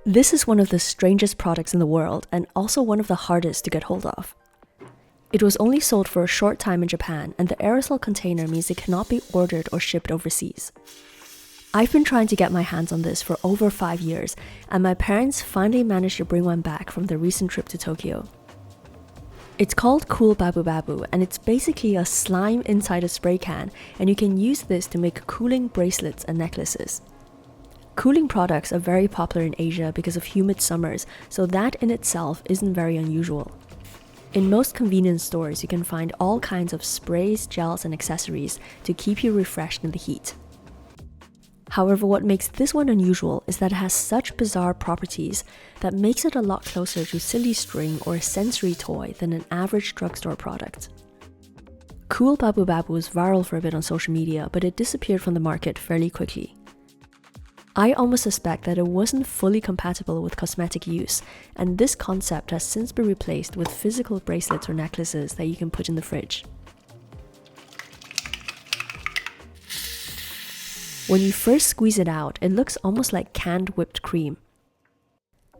This is one of the strangest products in the world and also one of the hardest to get hold of. It was only sold for a short time in Japan, and the aerosol container means it cannot be ordered or shipped overseas. I've been trying to get my hands on this for over 5 years, and my parents finally managed to bring one back from their recent trip to Tokyo. It's called Cool Babu Babu, and it's basically a slime inside a spray can, and you can use this to make cooling bracelets and necklaces. Cooling products are very popular in Asia because of humid summers, so that in itself isn't very unusual. In most convenience stores, you can find all kinds of sprays, gels, and accessories to keep you refreshed in the heat. However, what makes this one unusual is that it has such bizarre properties that makes it a lot closer to silly string or a sensory toy than an average drugstore product. Cool Babu Babu was viral for a bit on social media, but it disappeared from the market fairly quickly. I almost suspect that it wasn't fully compatible with cosmetic use, and this concept has since been replaced with physical bracelets or necklaces that you can put in the fridge. When you first squeeze it out, it looks almost like canned whipped cream.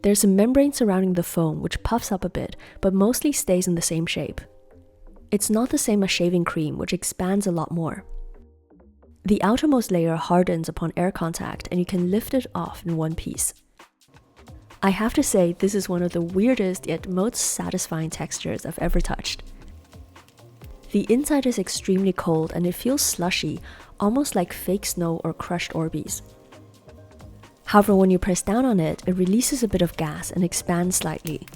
There's a membrane surrounding the foam which puffs up a bit, but mostly stays in the same shape. It's not the same as shaving cream, which expands a lot more. The outermost layer hardens upon air contact, and you can lift it off in one piece. I have to say, this is one of the weirdest yet most satisfying textures I've ever touched. The inside is extremely cold and it feels slushy, almost like fake snow or crushed Orbeez. However, when you press down on it, it releases a bit of gas and expands slightly.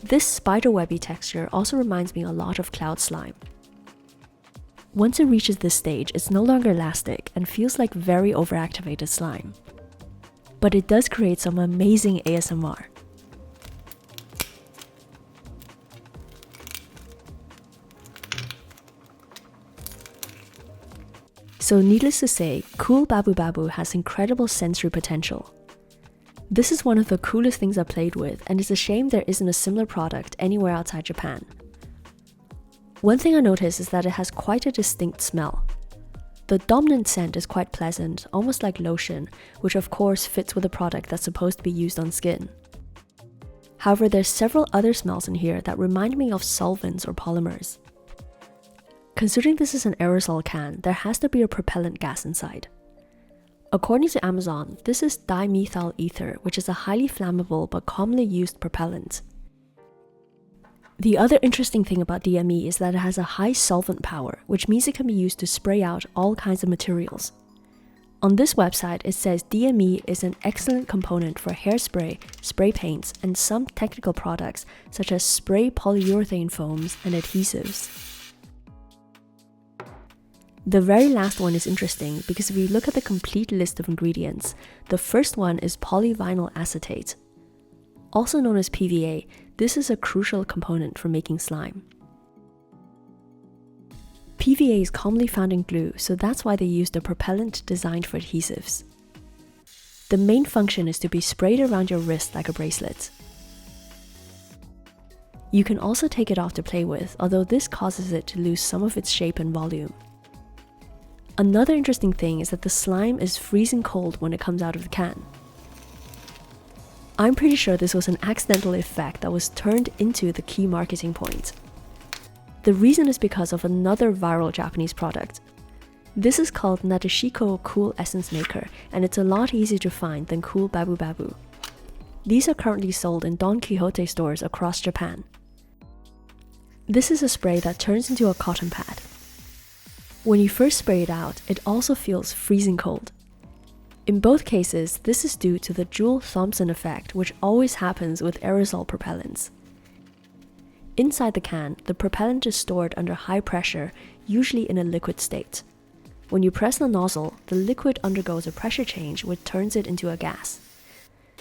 This spiderwebby texture also reminds me a lot of cloud slime. Once it reaches this stage, it's no longer elastic and feels like very overactivated slime. But it does create some amazing ASMR. So needless to say, Cool Babu Babu has incredible sensory potential. This is one of the coolest things I've played with, and it's a shame there isn't a similar product anywhere outside Japan. One thing I noticed is that it has quite a distinct smell. The dominant scent is quite pleasant, almost like lotion, which of course fits with a product that's supposed to be used on skin. However, there's several other smells in here that remind me of solvents or polymers. Considering this is an aerosol can, there has to be a propellant gas inside. According to Amazon, this is dimethyl ether, which is a highly flammable but commonly used propellant. The other interesting thing about DME is that it has a high solvent power, which means it can be used to spray out all kinds of materials. On this website, it says DME is an excellent component for hairspray, spray paints, and some technical products such as spray polyurethane foams and adhesives. The very last one is interesting because if you look at the complete list of ingredients, the first one is polyvinyl acetate. Also known as PVA, this is a crucial component for making slime. PVA is commonly found in glue, so that's why they used a propellant designed for adhesives. The main function is to be sprayed around your wrist like a bracelet. You can also take it off to play with, although this causes it to lose some of its shape and volume. Another interesting thing is that the slime is freezing cold when it comes out of the can. I'm pretty sure this was an accidental effect that was turned into the key marketing point. The reason is because of another viral Japanese product. This is called Nadeshiko Cool Essence Maker, and it's a lot easier to find than Cool Babu Babu. These are currently sold in Don Quixote stores across Japan. This is a spray that turns into a cotton pad. When you first spray it out, it also feels freezing cold. In both cases, this is due to the Joule-Thomson effect, which always happens with aerosol propellants. Inside the can, the propellant is stored under high pressure, usually in a liquid state. When you press the nozzle, the liquid undergoes a pressure change which turns it into a gas.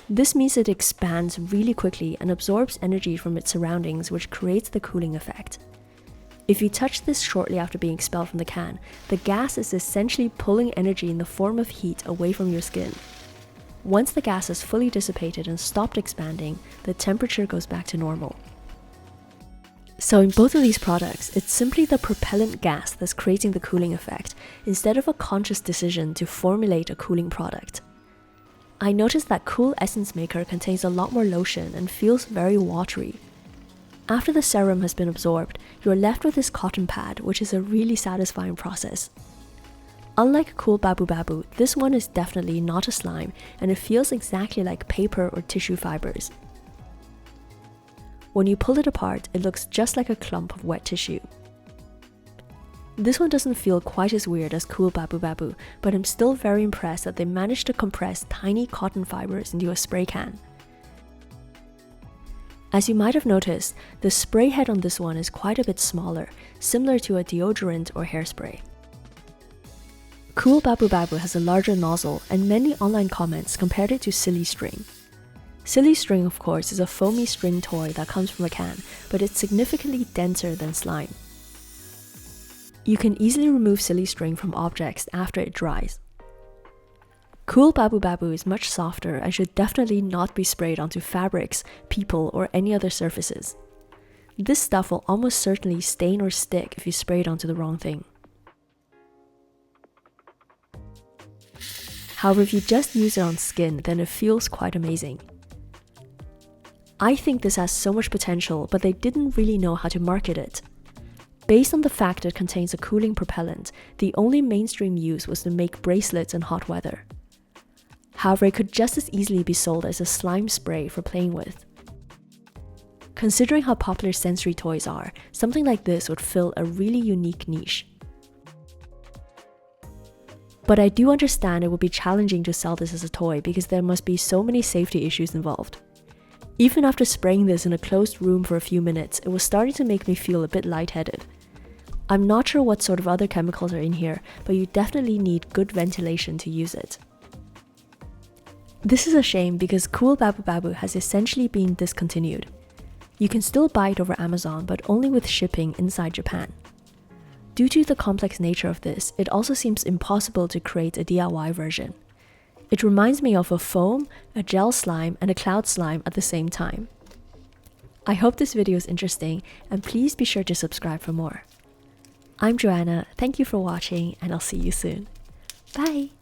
This means it expands really quickly and absorbs energy from its surroundings, which creates the cooling effect. If you touch this shortly after being expelled from the can, the gas is essentially pulling energy in the form of heat away from your skin. Once the gas is fully dissipated and stopped expanding, the temperature goes back to normal. So in both of these products, it's simply the propellant gas that's creating the cooling effect instead of a conscious decision to formulate a cooling product. I noticed that Cool Essence Maker contains a lot more lotion and feels very watery. After the serum has been absorbed, you're left with this cotton pad, which is a really satisfying process. Unlike Cool Babu Babu, this one is definitely not a slime and it feels exactly like paper or tissue fibers. When you pull it apart, it looks just like a clump of wet tissue. This one doesn't feel quite as weird as Cool Babu Babu, but I'm still very impressed that they managed to compress tiny cotton fibers into a spray can. As you might have noticed, the spray head on this one is quite a bit smaller, similar to a deodorant or hairspray. Cool Babu Babu has a larger nozzle, and many online comments compared it to Silly String. Silly String, of course, is a foamy string toy that comes from a can, but it's significantly denser than slime. You can easily remove Silly String from objects after it dries. Cool Babu Babu is much softer and should definitely not be sprayed onto fabrics, people, or any other surfaces. This stuff will almost certainly stain or stick if you spray it onto the wrong thing. However, if you just use it on skin, then it feels quite amazing. I think this has so much potential, but they didn't really know how to market it. Based on the fact it contains a cooling propellant, the only mainstream use was to make bracelets in hot weather. However, it could just as easily be sold as a slime spray for playing with. Considering how popular sensory toys are, something like this would fill a really unique niche. But I do understand it would be challenging to sell this as a toy because there must be so many safety issues involved. Even after spraying this in a closed room for a few minutes, it was starting to make me feel a bit lightheaded. I'm not sure what sort of other chemicals are in here, but you definitely need good ventilation to use it. This is a shame because Cool Babu Babu has essentially been discontinued. You can still buy it over Amazon, but only with shipping inside Japan. Due to the complex nature of this, it also seems impossible to create a DIY version. It reminds me of a foam, a gel slime, and a cloud slime at the same time. I hope this video is interesting, and please be sure to subscribe for more. I'm Joanna, thank you for watching, and I'll see you soon. Bye!